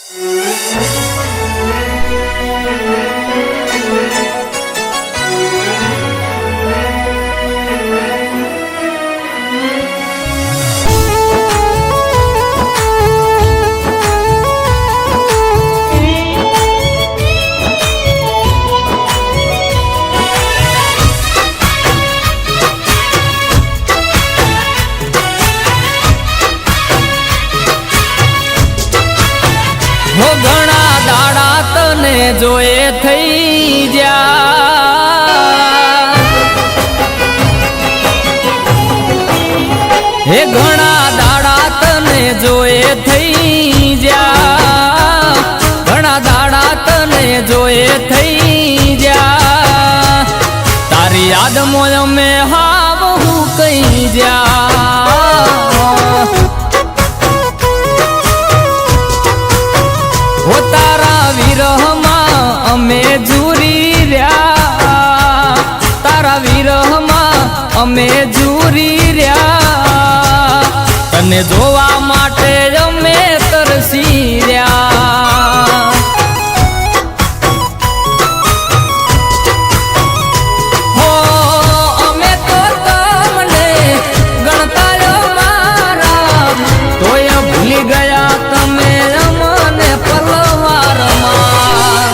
હો ઘણા દાડા તને જોયે થઈ જા, હે ઘણા દાડા તને જોયે થઈ જા, ઘણા દાડા તને જોયે થઈ જા, તારી યાદમાં અમે હાવ હું કઈ જા, હો તારા વિરહમાં અમે ઝૂરી રહ્યા, તારા વિરહમાં અમે ઝૂરી રહ્યા, તને જોવા માટે અમે તરસી રહ્યા, હો અમે તો તમને ગણતા મારા, તોય ભૂલી ગયા તમે અમને પલવારમાં,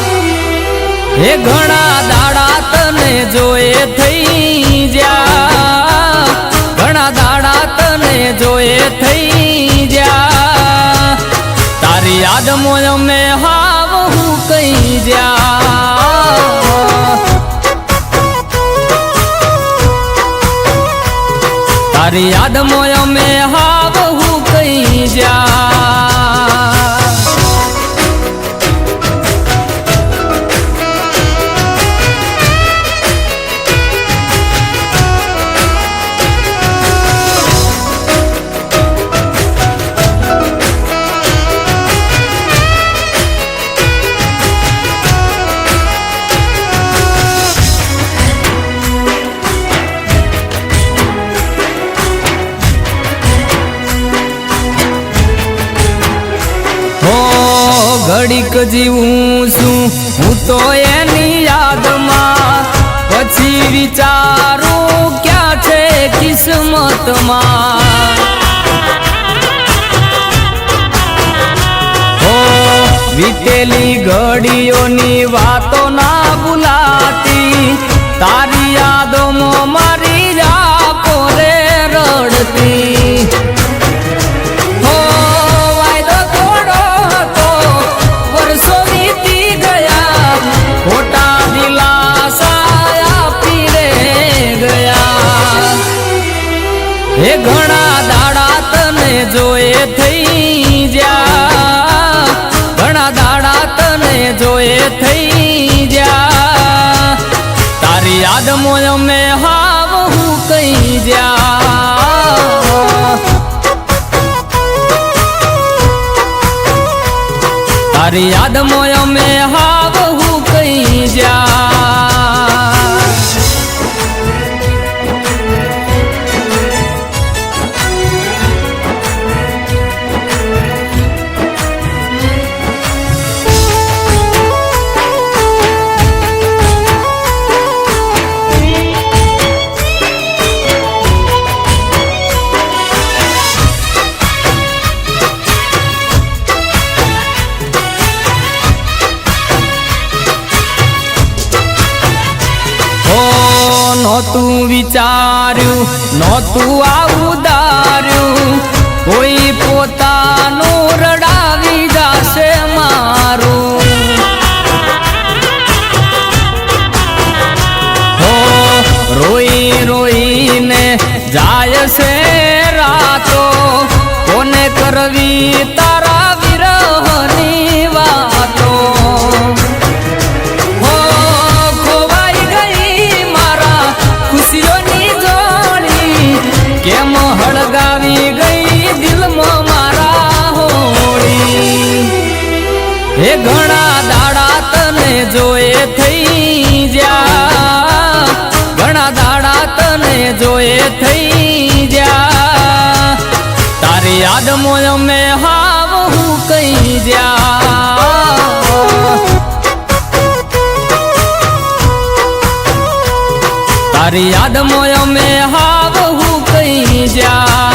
હે ઘણા દાડા તને જોયે થઈ જા, ઘણા દાડા તને જોયે થઈ જા, તારી યાદમાં અમે હાવ હું કઈ જા, તારી યાદમાં અમે હાવ હું કઈ જા, ઘડીક જીવું છું હું તો એની યાદમાં, પછી વિચારું ક્યાં છે કિસ્મતમાં, હો વીતેલી ઘડીઓની વાતો ના ભૂલાતી, તારી યાદોમાં મારી આંખો રે રડતી, હે ઘણા દાડા તને જોયે થઈ જા, ઘણા દાડા તને જોયે થઈ જા, તારી યાદમાં અમે હાવ હું કઈ જા, તારી યાદમાં અમે હાવ હું કઈ જા, નહોતું વિચાર્યું નહોતું આવું ધાર્યું, કોઈ પોતાનું રડાવી જાશે મારું, હો રોઈ રોઈને જાય છે રાતો, કોને કરવી તારા વિરહની વાતો, કેમ હળગાવી ગઈ દિલમાં મારા હોળી, હે ઘણા દાડા તને જોયે થઈ જા, ઘણા દાડા તને જોયે થઈ જા, તારી યાદમાં અમે હાવ હું કઈ જા, તારી યાદમાં અમે હાવ હું કઈ જા